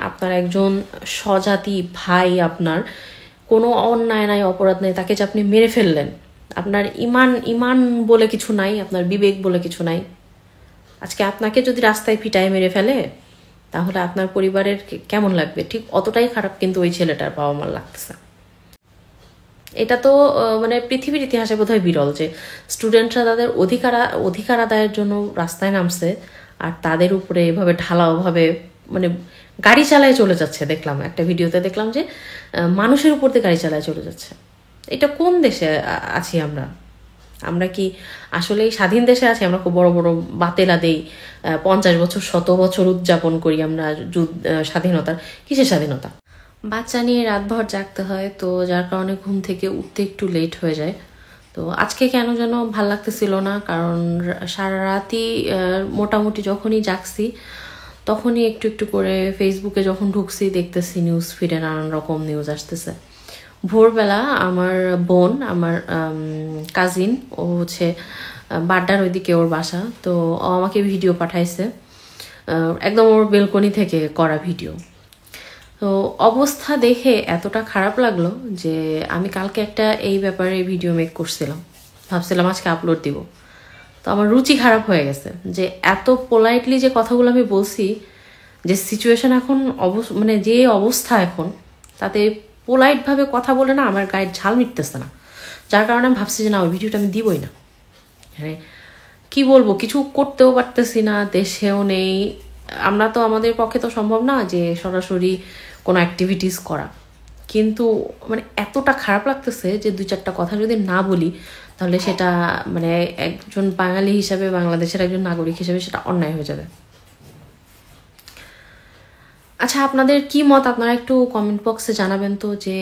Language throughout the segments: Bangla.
আপনার একজন স্বজাতি ভাই, আপনার কোনো অন্যায় নাই, অপরাধ নাই, তাকে যে আপনি মেরে ফেললেন, আপনার ইমান বলে কিছু নাই, আপনার বিবেক বলে কিছু নাই। আজকে আপনাকে যদি রাস্তায় পিটায় মেরে ফেলে তাহলে আপনার পরিবারের কেমন লাগবে? ঠিক অতটাই খারাপ কিন্তু ওই ছেলেটার বাবা মার লাগতেছে। এটা তো মানে পৃথিবীর ইতিহাসে বোধহয় বিরল যে স্টুডেন্টরা তাদের অধিকার আদায়ের জন্য রাস্তায় নামছে আর তাদের উপরে এভাবে ঢালাওভাবে মানে গাড়ি চালায় চলে যাচ্ছে। দেখলাম একটা ভিডিওতে, দেখলাম যে মানুষের উপর দিয়ে গাড়ি চালায় চলে যাচ্ছে। এটা কোন দেশে আছি আমরা? আমরা কি আসলে স্বাধীন দেশে আছি? আমরা খুব বড় বড় বাতেলা দেই, 50 বছর 100 বছর উদযাপন করি আমরা স্বাধীনতার। কিসের স্বাধীনতা? বাচ্চা নিয়ে রাতভর জাগতে হয়, তো যার কারণে ঘুম থেকে উঠতে একটু লেট হয়ে যায়। তো আজকে কেন যেন ভাল লাগতেছিল না, কারণ সারা রাতই মোটামুটি যখনই জাগছি তখনই একটু একটু করে ফেসবুকে যখন ঢুকছি দেখতেছি নিউজ ফিডে নানান রকম নিউজ আসতেছে। ভোরবেলা আমার বোন, আমার কাজিন, ও হচ্ছে বাড্ডার ওইদিকে ওর বাসা, তো ও আমাকে ভিডিও পাঠাইছে, একদম ওর বেলকনি থেকে করা ভিডিও। তো অবস্থা দেখে এতটা খারাপ লাগলো যে আমি কালকে একটা এই ব্যাপারে ভিডিও মেক করছিলাম, ভাবছিলাম আজকে আপলোড দিব। তো আমার রুচি খারাপ হয়ে গেছে যে এত পোলাইটলি যে কথাগুলো আমি বলছি, যে সিচুয়েশন এখন মানে যে অবস্থা এখন, তাতে পোলাইটভাবে কথা বলে না আমার গায়ের ঝাল মিটতেছে না। যার কারণে আমি ভাবছি যে না, ওই ভিডিওটা আমি দিবই না। হ্যাঁ, কি বলবো, কিছু করতেও পারতেছি না, দেশেও নেই আমরা, তো আমাদের পক্ষে তো সম্ভব না যে সরাসরি কোনো অ্যাক্টিভিটিস করা। কিন্তু মানে এতটা খারাপ লাগতেছে যে 2-4টা কথা যদি না বলি তাহলে সেটা মানে একজন বাঙালি হিসাবে, বাংলাদেশের একজন নাগরিক হিসেবে সেটা অন্যায় হয়ে যাবে। আচ্ছা, আপনাদের কি মত আপনারা একটু কমেন্ট বক্সে জানাবেন তো, যে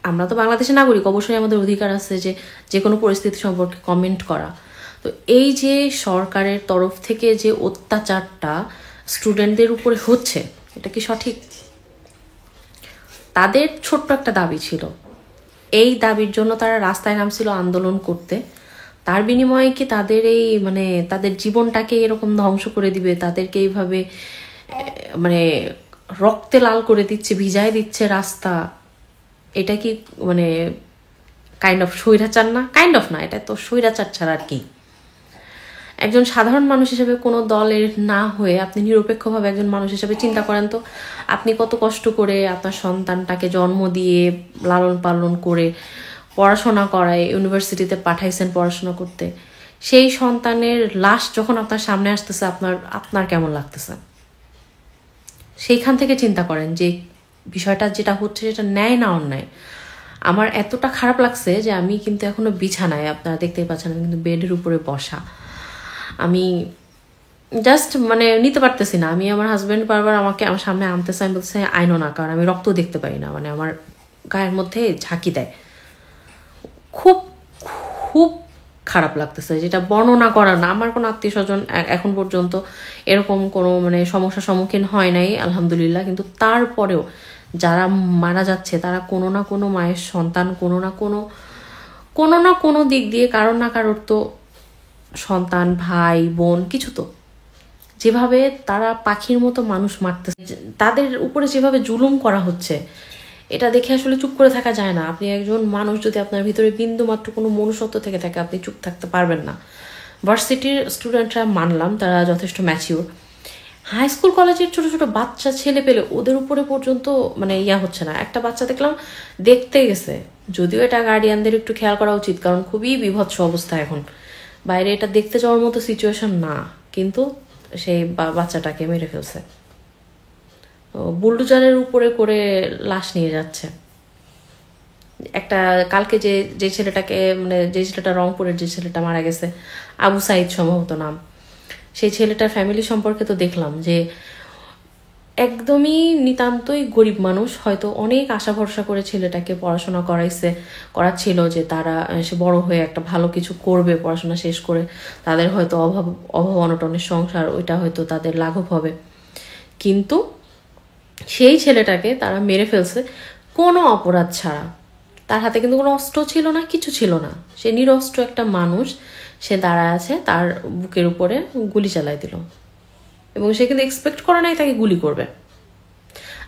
আমরা তো বাংলাদেশের নাগরিক, অবশ্যই আমাদের অধিকার আছে যে যে কোনো পরিস্থিতি সম্পর্কে কমেন্ট করা। তো এই যে সরকারের তরফ থেকে যে অত্যাচারটা স্টুডেন্টদের উপরে হচ্ছে, এটা কি সঠিক? তাদের ছোট্ট একটা দাবি ছিল, এই দাবির জন্য তারা রাস্তায় নামছিল আন্দোলন করতে। তার বিনিময়ে কি তাদের এই মানে তাদের জীবনটাকে এরকম ধ্বংস করে দিবে, তাদেরকে এইভাবে মানে রক্তে লাল করে দিচ্ছে, ভিজায় দিচ্ছে রাস্তা? এটা কি মানে কাইন্ড অফ স্বৈরাচার না? কাইন্ড অফ না, এটা তো স্বৈরাচার ছাড়া আর কি। একজন সাধারণ মানুষ হিসেবে কোনো দলের না হয়ে আপনি নিরপেক্ষভাবে একজন মানুষ হিসেবে চিন্তা করেন তো, আপনি কত কষ্ট করে আপনার সন্তানটাকে জন্ম দিয়ে লালন পালন করে পড়াশোনা করায় ইউনিভার্সিটিতে পাঠাইছেন পড়াশোনা করতে, সেই সন্তানের লাশ যখন আপনার সামনে আসতেছে আপনার কেমন লাগতেছে? সেইখান থেকে চিন্তা করেন যে বিষয়টা যেটা হচ্ছে সেটা ন্যায় না অন্যায়। আমার এতটা খারাপ লাগছে যে আমি কিন্তু এখনো বিছানায়, আপনারা দেখতেই পাচ্ছেন আমি কিন্তু বেডের উপরে বসা, আমি জাস্ট মানে নিতে পারতেছি না। আমি আমার হাজব্যান্ড বারবার আমাকে আমার সামনে আনতেছে, আমি বলতেছি আইনো না, কারণ আমি রক্ত দেখতে পারি না, মানে আমার গায়ের মধ্যে ঝাঁকি দেয়। খুব খুব খারাপ লাগতেছে, যেটা বর্ণনা করা না। আমার কোনো আত্মীয় স্বজন এখন পর্যন্ত এরকম কোনো মানে সমস্যার সম্মুখীন হয় নাই আলহামদুলিল্লাহ, কিন্তু তারপরেও যারা মারা যাচ্ছে তারা কোনো না কোনো মায়ের সন্তান, কোনো না কোনো দিক দিয়ে কারোর না কারোর তো সন্তান, ভাই বোন কিছু তো। যেভাবে তারা পাখির মতো মানুষ মারতেছে, তাদের উপরে যেভাবে জুলুম করা হচ্ছে, এটা দেখে আসলে চুপ করে থাকা যায় না। আপনি একজন মানুষ, যদি আপনার ভিতরে বিন্দু মাত্র কোনো মনুষ্যত্ব থেকে থাকে, আপনি চুপ থাকতে পারবেন না। ভার্সিটির স্টুডেন্টরা মানলাম তারা যথেষ্ট ম্যাচিউর, হাই স্কুল কলেজের ছোট ছোট বাচ্চা ছেলে পেলে ওদের উপরে পর্যন্ত মানে হচ্ছে না। একটা বাচ্চা দেখলাম দেখতে গেছে, যদিও এটা গার্ডিয়ানদের একটু খেয়াল করা উচিত, কারণ খুবই বিভৎস অবস্থা এখন বাইরে, এটা দেখতে যাওয়ার মতো সিচুয়েশন না, কিন্তু সেই বাচ্চাটাকে মেরে ফেলছে, বুলডোজারের উপরে করে লাশ নিয়ে যাচ্ছে। একটা কালকে যে ছেলেটাকে মানে যে ছেলেটা রংপুরের যে ছেলেটা মারা গেছে, আবু সাইদ সম্ভবত নাম, সেই ছেলেটার ফ্যামিলি সম্পর্কে তো দেখলাম যে একদমই নিতান্তই গরিব মানুষ, হয়তো অনেক আশা ভরসা করে ছেলেটাকে পড়াশোনা করাচ্ছিল যে তারা সে বড় হয়ে একটা ভালো কিছু করবে, পড়াশোনা শেষ করে তাদের হয়তো অভাব অনটনের সংসার, ওইটা হয়তো তাদের লাঘব হবে। কিন্তু সেই ছেলেটাকে তারা মেরে ফেলছে কোনো অপরাধ ছাড়া। তার হাতে কিন্তু কোনো অস্ত্র ছিল না, কিছু ছিল না, সে নিরস্ত্র একটা মানুষ, সে দাঁড়ায় আছে, তার বুকের উপরে গুলি চালাই দিল। এবং সে কিন্তু এক্সপেক্ট করে নাই তাকে গুলি করবে।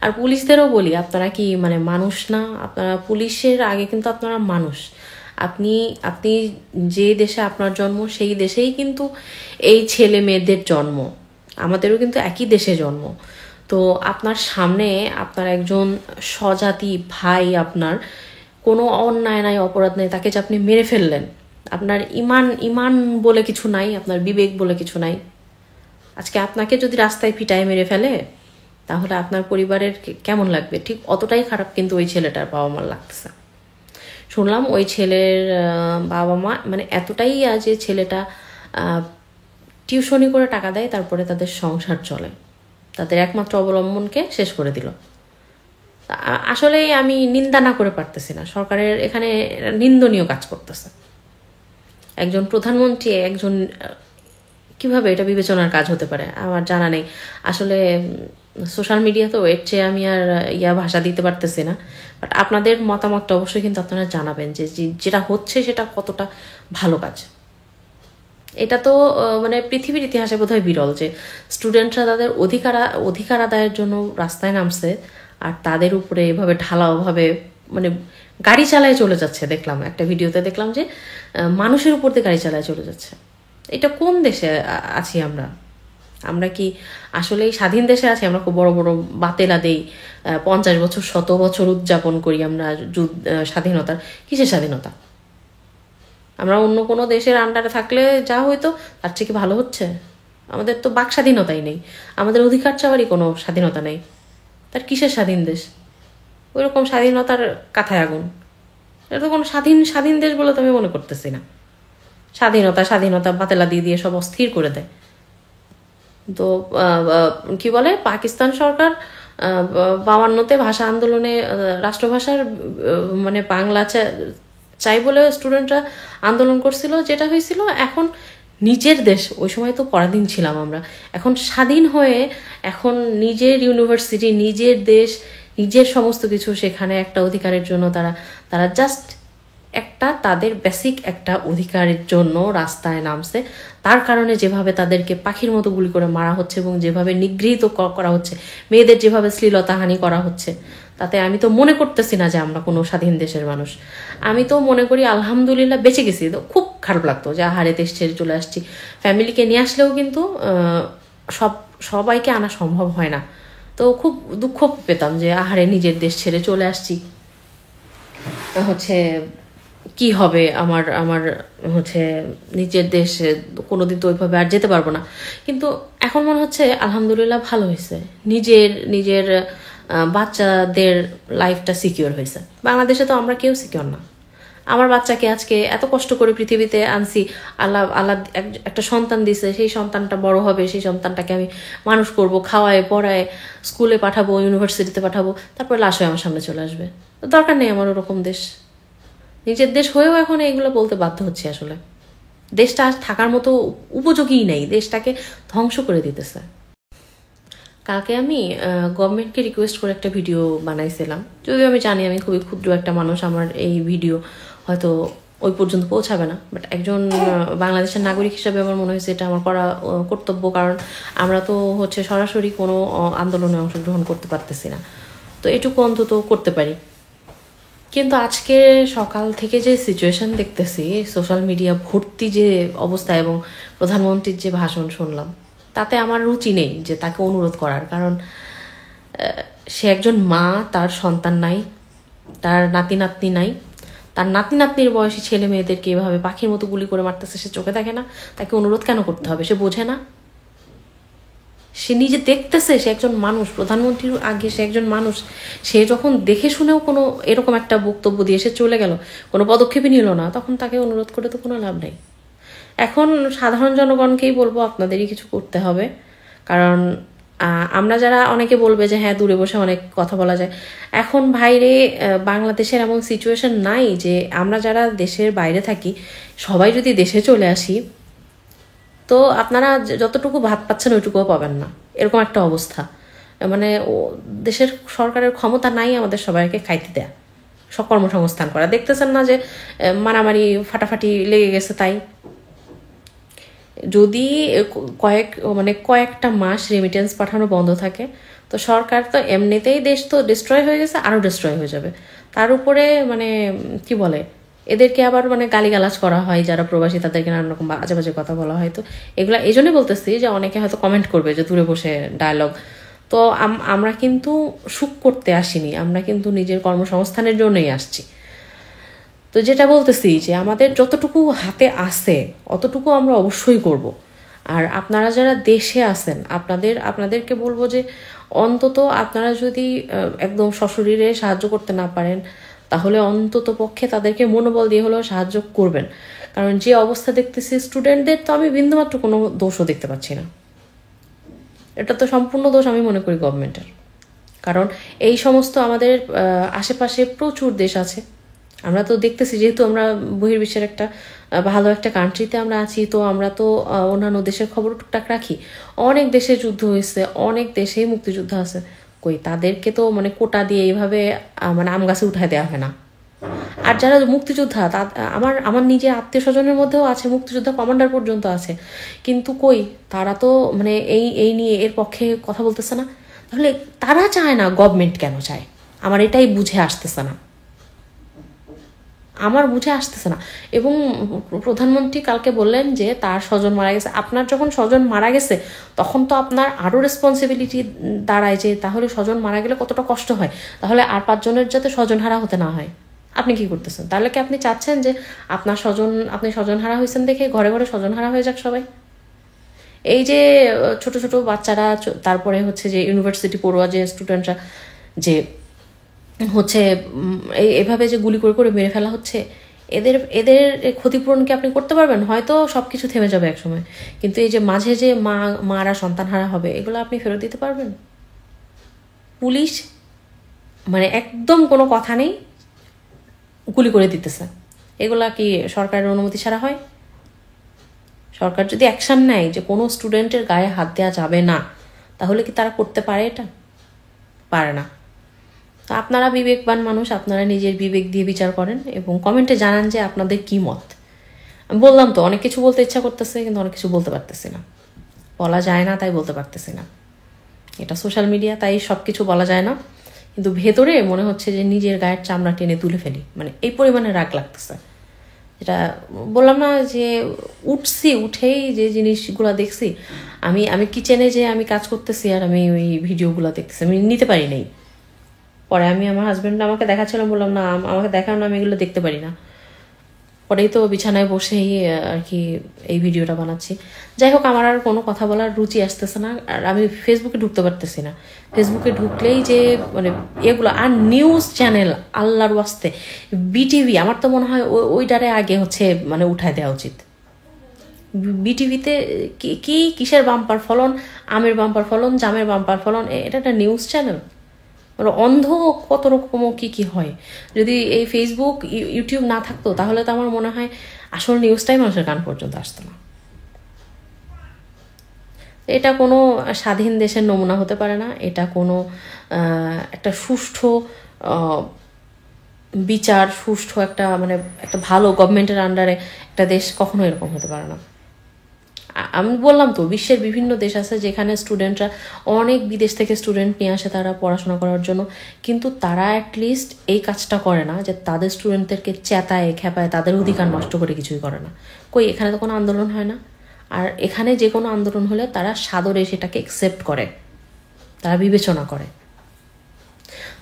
আর পুলিশদেরও বলি, আপনারা কি মানে মানুষ না? আপনারা পুলিশের আগে কিন্তু আপনারা মানুষ। আপনি আপনি যে দেশে আপনার জন্ম সেই দেশেই কিন্তু এই ছেলে মেয়েদের জন্ম, আমাদেরও কিন্তু একই দেশে জন্ম। তো আপনার সামনে আপনার একজন স্বজাতি ভাই, আপনার কোনো অন্যায় নাই, অপরাধ নেই, তাকে যে আপনি মেরে ফেললেন, আপনার ইমান ইমান বলে কিছু নাই, আপনার বিবেক বলে কিছু নাই। আজকে আপনাকে যদি রাস্তায় পিটায় মেরে ফেলে তাহলে আপনার পরিবারের কেমন লাগবে? ঠিক অতটাই খারাপ কিন্তু ওই ছেলেটার বাবা মার লাগতেছে। শুনলাম ওই ছেলের বাবা মা মানে এতটাই যে ছেলেটা টিউশনি করে টাকা দেয়, তারপরে তাদের সংসার চলে, তাদের একমাত্র অবলম্বনকে শেষ করে দিল। আসলে আমি নিন্দা না করে পারতেছি না, সরকারের এখানে নিন্দনীয় কাজ করতেছে। একজন প্রধানমন্ত্রী একজন কিভাবে এটা বিবেচনার কাজ হতে পারে আমার জানা নেই। আসলে সোশ্যাল মিডিয়া তো এর চেয়ে আমি আর ভাষা দিতে পারতেছি না। বাট আপনাদের মতামতটা অবশ্যই কিন্তু আপনারা জানাবেন যে যেটা হচ্ছে সেটা কতটা ভালো কাজ। এটা তো মানে পৃথিবীর ইতিহাসে বোধহয় বিরল যে স্টুডেন্টরা তাদের অধিকার আদায়ের জন্য রাস্তায় নামছে আর তাদের উপরে এভাবে ঢালাওভাবে মানে গাড়ি চালায় চলে যাচ্ছে। দেখলাম একটা ভিডিওতে, দেখলাম যে মানুষের উপর দিয়ে গাড়ি চালায় চলে যাচ্ছে। এটা কোন দেশে আছি আমরা? আমরা কি আসলেই স্বাধীন দেশে আছি? আমরা খুব বড় বড় বাতেলা দেই, 50 বছর 100 বছর উদযাপন করি আমরা স্বাধীনতার। কিসের স্বাধীনতা? আমরা অন্য কোনো দেশের আন্ডারে থাকলে যা হইতো তার থেকে ভালো হচ্ছে? আমাদের তো বাক স্বাধীনতাই নেই, আমাদের অধিকার চাওয়ারই কোনো স্বাধীনতা নেই। তার কিসের স্বাধীন দেশ? ওইরকম স্বাধীনতার কাথায় আগুন। এটা তো কোনো স্বাধীন দেশ বলে তো আমি মনে করতেছি না। স্বাধীনতা বাতেলা দিয়ে সব অস্থির করে দেয়। তো কি বলে, পাকিস্তান সরকার 52-তে ভাষা আন্দোলনে রাষ্ট্রভাষার মানে বাংলা চাই বলে স্টুডেন্টরা আন্দোলন করছিল। যেটা হয়েছিল, এখন নিজের দেশ, ওই সময় তো পরাধীন ছিলাম আমরা, এখন স্বাধীন হয়ে এখন নিজের ইউনিভার্সিটি, নিজের দেশ, নিজের সমস্ত কিছু, সেখানে একটা অধিকারের জন্য তারা জাস্ট একটা তাদের বেসিক একটা অধিকারের জন্য রাস্তায় নামছে। তার কারণে যেভাবে তাদেরকে পাখির মতো গুলি করে মারা হচ্ছে এবং যেভাবে নিগৃহীত করা হচ্ছে, মেয়েদের যেভাবে শ্লীলতাহানি করা হচ্ছে, তাতে আমি তো মনে করতেছি না যে আমরা কোনো স্বাধীন দেশের মানুষ। আমি তো মনে করি আলহামদুলিল্লাহ বেঁচে গেছি। তো খুব খারাপ লাগতো যে আহারে দেশ ছেড়ে চলে আসছি। ফ্যামিলিকে নিয়ে আসলেও কিন্তু সবাইকে আনা সম্ভব হয় না। তো খুব দুঃখ পেতাম যে আহারে নিজের দেশ ছেড়ে চলে আসছি, কি হবে আমার নিজের দেশে কোনোদিন তো ওইভাবে আর যেতে পারবো না। কিন্তু এখন মনে হচ্ছে আলহামদুলিল্লাহ ভালো হয়েছে, নিজের বাচ্চাদের লাইফটা সিকিউর হয়েছে। বাংলাদেশে তো আমরা কেউ সিকিউর না। আমার বাচ্চাকে আজকে এত কষ্ট করে পৃথিবীতে আনছি, আল্লাহ একটা সন্তান দিছে, সেই সন্তানটা বড় হবে, সেই সন্তানটাকে আমি মানুষ করব, খাওয়ায় পড়ায় স্কুলে পাঠাবো, ইউনিভার্সিটিতে পাঠাবো, তারপর লাশ হয়ে আমার সামনে চলে আসবে। তো দরকার নেই আমার ওরকম দেশ। নিজের দেশ হয়েও এখন এইগুলো বলতে বাধ্য হচ্ছে। আসলে দেশটা থাকার মতো উপযোগী নেই, দেশটাকে ধ্বংস করে দিতেছে। কালকে আমি গভর্নমেন্টকে রিকোয়েস্ট করে একটা ভিডিও বানাইছিলাম, যদিও আমি জানি আমি খুবই ক্ষুদ্র একটা মানুষ, আমার এই ভিডিও হয়তো ওই পর্যন্ত পৌঁছাবে না। বাট একজন বাংলাদেশের নাগরিক হিসাবে আমার মনে হয়েছে এটা আমার করা কর্তব্য। কারণ আমরা তো সরাসরি কোনো আন্দোলনে অংশগ্রহণ করতে পারতেছি না, তো এটুকু অন্তত করতে পারি। কিন্তু আজকে সকাল থেকে যে সিচুয়েশন দেখতেছি, সোশ্যাল মিডিয়া ভর্তি যে অবস্থা এবং প্রধানমন্ত্রীর যে ভাষণ শুনলাম, তাতে আমার রুচি নেই যে তাকে অনুরোধ করার। কারণ সে একজন মা, তার সন্তান নাই, তার নাতি নাতনি নাই, তার নাতি নাতনির বয়সী ছেলে মেয়েদেরকে এভাবে পাখির মতো গুলি করে মারতেছে, সে চোখে দেখে না? তাকে অনুরোধ কেন করতে হবে? সে বোঝে না? সে নিজে দেখতেছে, সে একজন মানুষ, প্রধানমন্ত্রীর আগে সে একজন মানুষ। সে যখন দেখে শুনেও কোনো এরকম একটা বক্তব্য দিয়ে সে চলে গেল, কোনো পদক্ষেপই নিল না, তখন তাকে অনুরোধ করে তো কোনো লাভ নেই। এখন সাধারণ জনগণকেই বলবো আপনাদেরই কিছু করতে হবে। কারণ আমরা যারা, অনেকে বলবে যে হ্যাঁ দূরে বসে অনেক কথা বলা যায়। এখন বাইরে বাংলাদেশের এমন সিচুয়েশন নাই যে আমরা যারা দেশের বাইরে থাকি সবাই যদি দেশে চলে আসি, তো আপনারা যতটুকু ভাত পাচ্ছেন ওইটুকুও পাবেন না, এরকম একটা অবস্থা। মানে দেশের সরকারের ক্ষমতা নাই আমাদের সবাইকে খাইতে দেয়া, সব কর্মসংস্থান করা। দেখতেছেন না যে মারামারি ফাটাফাটি লেগে গেছে? তাই যদি কয়েকটা মাস রেমিটেন্স পাঠানো বন্ধ থাকে, তো সরকার তো এমনিতেই দেশ তো ডিস্ট্রয় হয়ে গেছে, আরও ডিস্ট্রয় হয়ে যাবে। তার উপরে কি বলে, এদেরকে আবার গালিগালাজ করা হয়, যারা প্রবাসী তাদেরকে নানা রকম বাজে বাজে কথা বলা হয়। তো এগুলা এই জন্যই বলতেছি যে অনেকে হয়তো কমেন্ট করবে যে দূরে বসে ডায়লগ। তো আমরা কিন্তু সুখ করতে আসিনি, আমরা কিন্তু নিজের কর্মসংস্থানের জন্যই আসছি। তো যেটা বলতেছি যে আমাদের যতটুকু হাতে আসে অতটুকু আমরা অবশ্যই করব। আর আপনারা যারা দেশে আছেন আপনাদেরকে বলবো যে অন্তত আপনারা যদি একদম সশরীরে সাহায্য করতে না পারেন, তাহলে অন্তত পক্ষে তাদেরকে মনোবল দিয়ে হলেও সাহায্য করবেন। কারণ যে অবস্থা দেখতেছি স্টুডেন্টদের, তো আমি বিন্দুমাত্র কোনো দোষও দেখতে পাচ্ছি না। এটা তো সম্পূর্ণ দোষ আমি মনে করি গভর্নমেন্টের। কারণ এই সমস্ত আমাদের আশেপাশে প্রচুর দেশ আছে, আমরা তো দেখতেছি, যেহেতু আমরা বহির্বিশ্বের একটা ভালো একটা কান্ট্রিতে আমরা আছি, তো আমরা তো অন্যান্য দেশের খবর টুকটাক রাখি। অনেক দেশে যুদ্ধ হয়েছে, অনেক দেশেই মুক্তিযুদ্ধ আছে, কই তাদেরকে তো কোটা দিয়ে এইভাবে আম গাছে উঠায় দেওয়া হয় না। আর যারা মুক্তিযোদ্ধা, আমার নিজের আত্মীয় স্বজনের মধ্যেও আছে মুক্তিযোদ্ধা, কমান্ডার পর্যন্ত আছে, কিন্তু কই তারা তো এই নিয়ে এর পক্ষে কথা বলতেছে না। তাহলে তারা চায় না, গভর্নমেন্ট কেন চায়? আমার এটাই বুঝে আসতেছে না, এবং প্রধানমন্ত্রী কালকে বললেন যে তার স্বজন মারা গেছে। আপনার যখন স্বজন মারা গেছে তখন তো আপনার আরও রেসপন্সিবিলিটি দাঁড়ায় যে তাহলে স্বজন মারা গেলে কতটা কষ্ট হয়, তাহলে আর 5 জনের যাতে স্বজনহারা হতে না হয়। আপনি কি করতেছেন? তাহলে কি আপনি চাচ্ছেন যে আপনি স্বজনহারা হয়েছেন দেখে ঘরে ঘরে স্বজনহারা হয়ে যাক সবাই? এই যে ছোট ছোট বাচ্চারা, তারপরে যে ইউনিভার্সিটি পড়ুয়া যে স্টুডেন্টরা যে এভাবে যে গুলি করে করে মেরে ফেলা হচ্ছে, এদের ক্ষতিপূরণ কি আপনি করতে পারবেন? হয়তো সবকিছু থেমে যাবে একসময়, কিন্তু এই যে মাঝে যে মারা সন্তানহারা হবে, এগুলো আপনি ফেরত দিতে পারবেন? পুলিশ একদম কোনো কথা নেই, গুলি করে দিতেছে। এগুলা কি সরকারের অনুমতি ছাড়া হয়? সরকার যদি অ্যাকশন নেয় যে কোনো স্টুডেন্টের গায়ে হাত দেওয়া যাবে না, তাহলে কি তারা করতে পারে? এটা পারে না। তো আপনারা বিবেকবান মানুষ, আপনারা নিজের বিবেক দিয়ে বিচার করেন এবং কমেন্টে জানান যে আপনাদের কি মত। আমি বললাম তো, অনেক কিছু বলতে ইচ্ছা করতেছে, কিন্তু অনেক কিছু বলতে পারতেছি না, বলা যায় না, তাই বলতে পারতেছি না। এটা সোশ্যাল মিডিয়া, তাই সব কিছু বলা যায় না, কিন্তু ভেতরে মনে হচ্ছে যে নিজের গায়ের চামড়া টেনে তুলে ফেলি, এই পরিমাণে রাগ লাগতেছে। যেটা বললাম না, যে উঠেই যে জিনিসগুলো দেখছি, আমি কিচেনে যে আমি কাজ করতেছি আর আমি ওই ভিডিওগুলো দেখতেছি, আমি নিতে পারি নাই। পরে আমি আমার হাজব্যান্ড আমাকে দেখাচ্ছিলাম, বললাম না আমাকে দেখানো, আমি এগুলো দেখতে পারি না। পরেই তো বিছানায় বসেই আর কি এই ভিডিওটা বানাচ্ছি। যাই হোক, আমার আর কোনো কথা বলার রুচি আসতেছে না, আর আমি ফেসবুকে ঢুকতে পারতেছি না। ফেসবুকে ঢুকলেই যে এগুলো আর নিউজ চ্যানেল, আল্লাহর ওয়াস্তে বিটিভি, আমার তো মনে হয় ওইটারে আগে উঠায় দেওয়া উচিত। বিটিভিতে কিসের বাম্পার ফলন, আমের বাম্পার ফলন, জামের বাম্পার ফলন, এটা একটা নিউজ চ্যানেল? অন্ধ কত রকম কি হয়। যদি এই ফেসবুক ইউটিউব না থাকতো, তাহলে তো আমার মনে হয় আসল নিউজটাই মানুষের কান পর্যন্ত আসতো না। এটা কোনো স্বাধীন দেশের নমুনা হতে পারে না, এটা কোনো একটা সুষ্ঠু বিচার, সুষ্ঠু একটা একটা ভালো গভর্নমেন্টের আন্ডারে একটা দেশ কখনো এরকম হতে পারে না। আমি বললাম তো, বিশ্বের বিভিন্ন দেশ আছে যেখানে স্টুডেন্টরা অনেক বিদেশ থেকে স্টুডেন্ট নিয়ে আসে তারা পড়াশোনা করার জন্য, কিন্তু তারা অ্যাটলিস্ট এই কাজটা করে না যে তাদের স্টুডেন্টদেরকে চেতায় খেপায় তাদের অধিকার নষ্ট করে কিছুই করে না। কই, এখানে তো কোনো আন্দোলন হয় না। আর এখানে যে কোনো আন্দোলন হলে তারা সাদরে সেটাকে অ্যাকসেপ্ট করে, তারা বিবেচনা করে।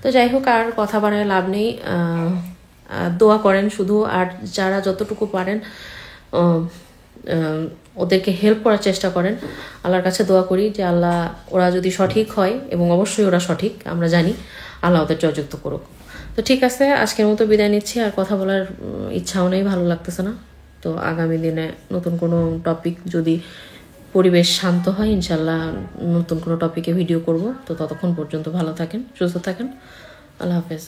তো যাই হোক, আর কথা বাড়ায় লাভ নেই। দোয়া করেন শুধু, আর যারা যতটুকু পারেন ওদেরকে হেল্প করার চেষ্টা করেন। আল্লাহর কাছে দোয়া করি যে আল্লাহ, ওরা যদি সঠিক হয়, এবং অবশ্যই ওরা সঠিক আমরা জানি, আল্লাহ ওদের জয়যুক্ত করুক। তো ঠিক আছে, আজকের মতো বিদায় নিচ্ছি। আর কথা বলার ইচ্ছাও নেই, ভালো লাগতেছে না। তো আগামী দিনে নতুন কোনো টপিক, যদি পরিবেশ শান্ত হয়, ইনশাল্লাহ নতুন কোনো টপিকে ভিডিও করব। তো ততক্ষণ পর্যন্ত ভালো থাকেন, সুস্থ থাকেন। আল্লাহ হাফেজ।